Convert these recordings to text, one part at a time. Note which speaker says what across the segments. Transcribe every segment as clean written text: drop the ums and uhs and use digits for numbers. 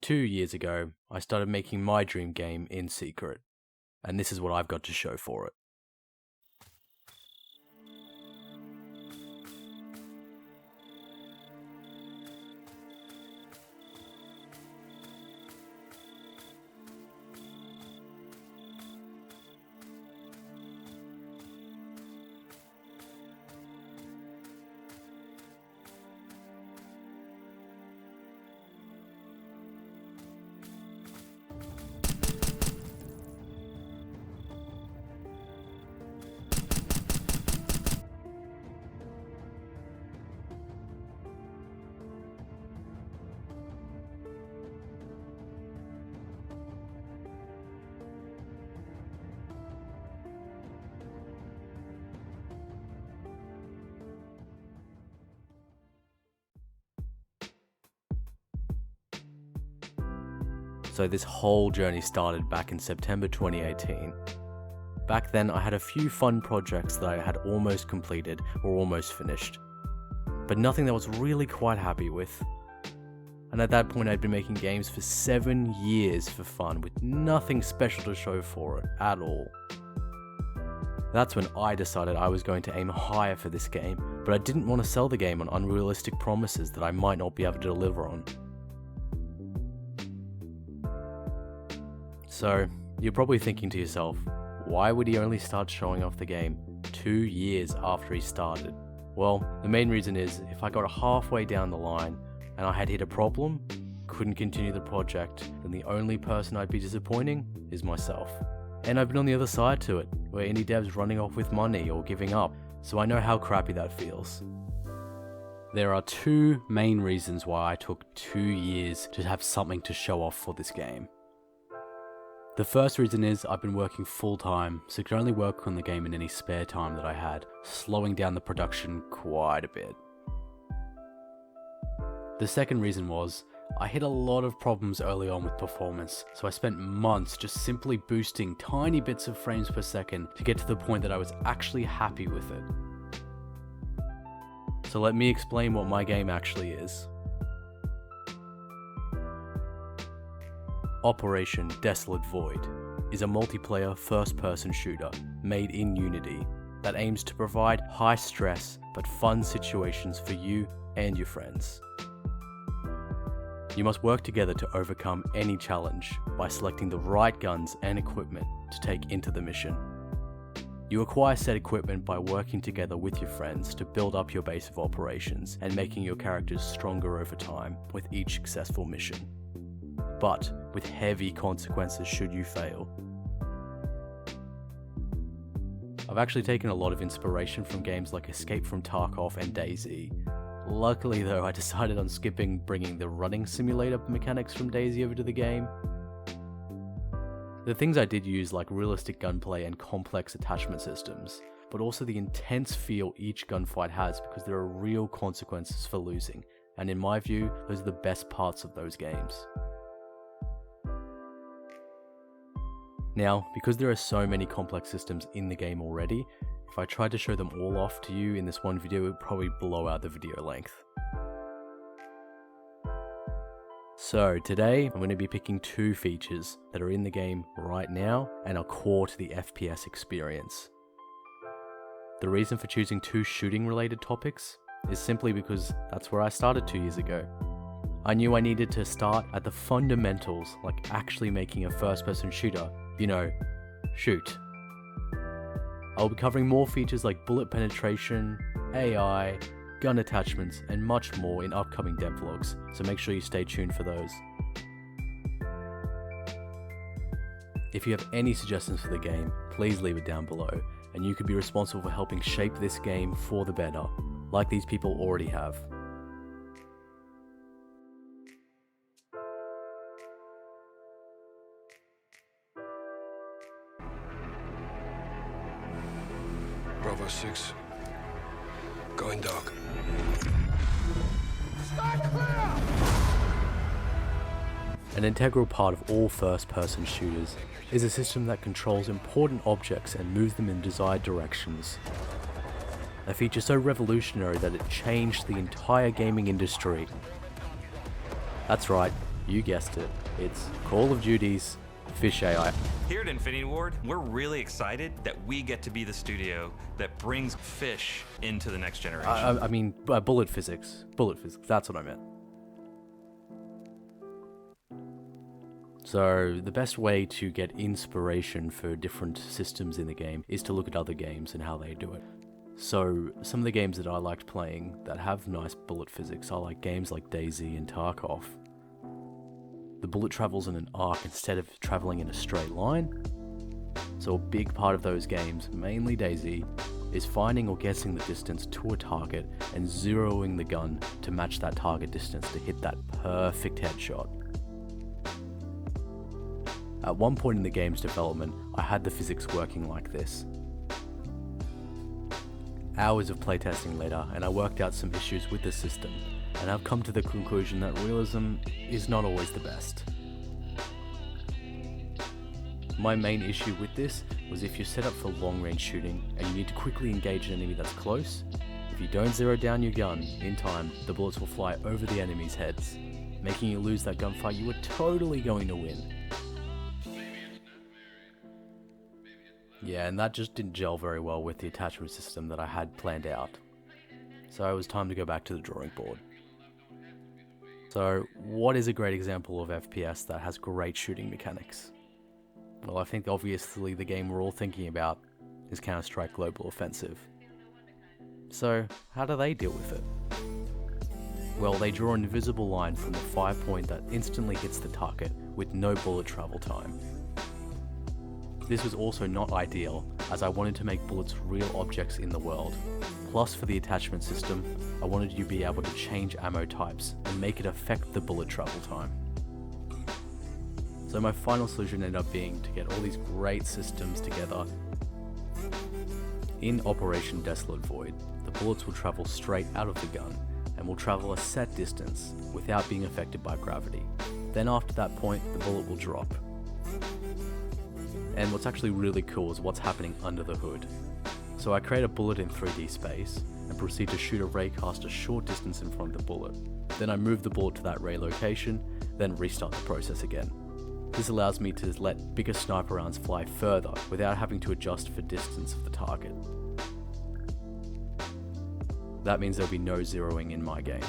Speaker 1: 2 years ago, I started making my dream game in secret, and this is what I've got to show for it. So this whole journey started back in September 2018. Back then I had a few fun projects that I had almost completed or almost finished, but nothing that I was really quite happy with. And at that point I'd been making games for 7 years for fun with nothing special to show for it at all. That's when I decided I was going to aim higher for this game, but I didn't want to sell the game on unrealistic promises that I might not be able to deliver on. So, you're probably thinking to yourself, why would he only start showing off the game 2 years after he started? Well, the main reason is, if I got halfway down the line and I had hit a problem, couldn't continue the project, then the only person I'd be disappointing is myself. And I've been on the other side to it, where indie devs running off with money or giving up, so I know how crappy that feels. There are 2 main reasons why I took 2 years to have something to show off for this game. The first reason is I've been working full time, so could only work on the game in any spare time that I had, slowing down the production quite a bit. The second reason was, I hit a lot of problems early on with performance, so I spent months just simply boosting tiny bits of frames per second to get to the point that I was actually happy with it. So let me explain what my game actually is. Operation Desolate Void is a multiplayer first-person shooter made in Unity that aims to provide high-stress but fun situations for you and your friends. You must work together to overcome any challenge by selecting the right guns and equipment to take into the mission. You acquire said equipment by working together with your friends to build up your base of operations and making your characters stronger over time with each successful mission, but with heavy consequences should you fail. I've actually taken a lot of inspiration from games like Escape from Tarkov and DayZ. Luckily though, I decided on skipping bringing the running simulator mechanics from DayZ over to the game. The things I did use, like realistic gunplay and complex attachment systems, but also the intense feel each gunfight has because there are real consequences for losing, and in my view, those are the best parts of those games. Now, because there are so many complex systems in the game already, if I tried to show them all off to you in this one video, it would probably blow out the video length. So today, I'm going to be picking 2 features that are in the game right now and are core to the FPS experience. The reason for choosing 2 shooting related topics is simply because that's where I started 2 years ago. I knew I needed to start at the fundamentals, like actually making a first-person shooter. You know, shoot. I'll be covering more features like bullet penetration, AI, gun attachments, and much more in upcoming devlogs, so make sure you stay tuned for those. If you have any suggestions for the game, please leave it down below, and you could be responsible for helping shape this game for the better, like these people already have.
Speaker 2: Bravo 6. Going dark.
Speaker 3: Start clear!
Speaker 1: An integral part of all first-person shooters is a system that controls important objects and moves them in desired directions. A feature so revolutionary that it changed the entire gaming industry. That's right, You guessed it, it's Call of Duty's Fish AI.
Speaker 3: Here at Infinity Ward, we're really excited that we get to be the studio that brings fish into the next generation.
Speaker 1: I mean, bullet physics. Bullet physics, that's what I meant. So, the best way to get inspiration for different systems in the game is to look at other games and how they do it. So, some of the games that I liked playing that have nice bullet physics are like games like DayZ and Tarkov. The bullet travels in an arc instead of traveling in a straight line. So a big part of those games, mainly DayZ, is finding or guessing the distance to a target and zeroing the gun to match that target distance to hit that perfect headshot. At one point in the game's development, I had the physics working like this. Hours of playtesting later, and I worked out some issues with the system, and I've come to the conclusion that realism is not always the best. My main issue with this was if you're set up for long range shooting and you need to quickly engage an enemy that's close, if you don't zero down your gun in time, the bullets will fly over the enemy's heads, making you lose that gunfight you were totally going to win. Yeah, and that just didn't gel very well with the attachment system that I had planned out. So it was time to go back to the drawing board. So, what is a great example of FPS that has great shooting mechanics? Well, I think obviously the game we're all thinking about is Counter-Strike Global Offensive. So, how do they deal with it? Well, they draw an invisible line from the fire point that instantly hits the target with no bullet travel time. This was also not ideal, as I wanted to make bullets real objects in the world. Plus, for the attachment system, I wanted you to be able to change ammo types and make it affect the bullet travel time. So my final solution ended up being to get all these great systems together. In Operation Desolate Void, the bullets will travel straight out of the gun and will travel a set distance without being affected by gravity. Then after that point, the bullet will drop. And what's actually really cool is what's happening under the hood. So I create a bullet in 3D space and proceed to shoot a raycast a short distance in front of the bullet. Then I move the bullet to that ray location, then restart the process again. This allows me to let bigger sniper rounds fly further without having to adjust for distance of the target. That means there'll be no zeroing in my game.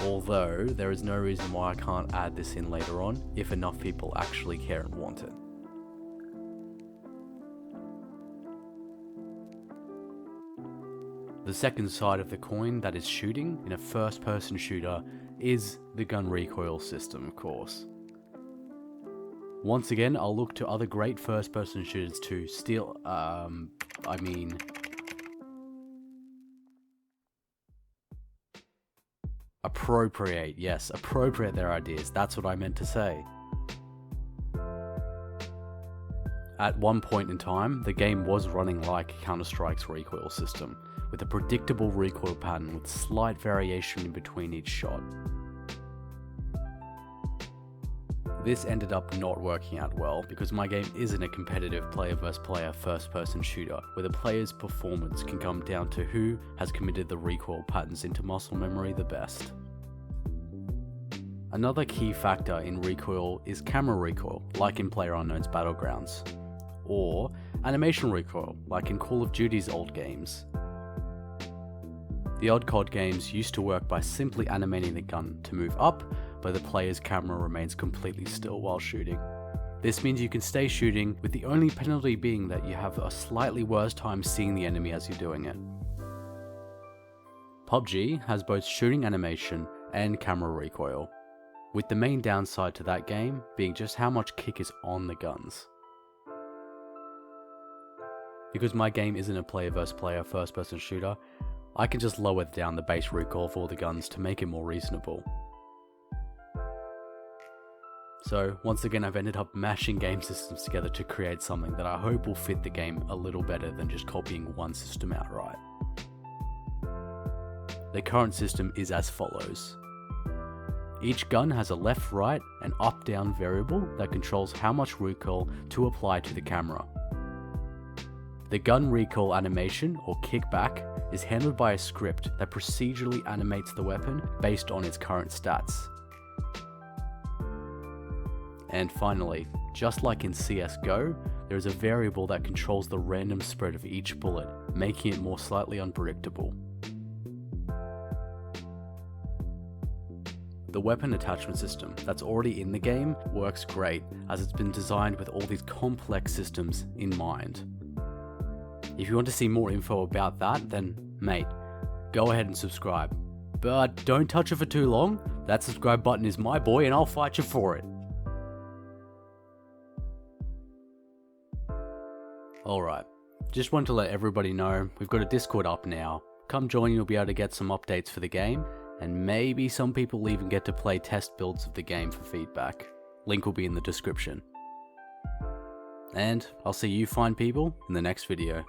Speaker 1: Although, there is no reason why I can't add this in later on if enough people actually care and want it. The second side of the coin that is shooting in a first-person shooter is the gun recoil system, of course. Once again, I'll look to other great first-person shooters to steal, appropriate their ideas, that's what I meant to say. At one point in time, the game was running like Counter-Strike's recoil system, with a predictable recoil pattern with slight variation in between each shot. This ended up not working out well because my game isn't a competitive player versus player first person shooter where the player's performance can come down to who has committed the recoil patterns into muscle memory the best. Another key factor in recoil is camera recoil, like in PlayerUnknown's Battlegrounds, or animation recoil, like in Call of Duty's old games. The old COD games used to work by simply animating the gun to move up, but the player's camera remains completely still while shooting. This means you can stay shooting, with the only penalty being that you have a slightly worse time seeing the enemy as you're doing it. PUBG has both shooting animation and camera recoil, with the main downside to that game being just how much kick is on the guns. Because my game isn't a player versus player first person shooter, I can just lower down the base recoil of all the guns to make it more reasonable. So once again, I've ended up mashing game systems together to create something that I hope will fit the game a little better than just copying one system outright. The current system is as follows. Each gun has a left, right, and up-down variable that controls how much recoil to apply to the camera. The gun recoil animation, or kickback, is handled by a script that procedurally animates the weapon based on its current stats. And finally, just like in CSGO, there is a variable that controls the random spread of each bullet, making it more slightly unpredictable. The weapon attachment system that's already in the game works great, as it's been designed with all these complex systems in mind. If you want to see more info about that, then mate, go ahead and subscribe. But don't touch it for too long. That subscribe button is my boy and I'll fight you for it. Alright, just wanted to let everybody know we've got a Discord up now. Come join, you'll be able to get some updates for the game, and maybe some people even get to play test builds of the game for feedback. Link will be in the description. And I'll see you fine people in the next video.